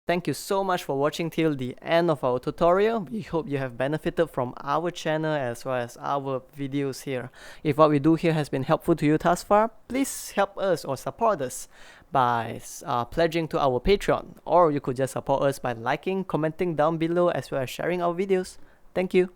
Thank you so much for watching till the end of our tutorial. We hope you have benefited from our channel as well as our videos here. If what we do here has been helpful to you thus far, please help us or support us by pledging to our Patreon, or you could just support us by liking, commenting down below as well as sharing our videos. Thank you.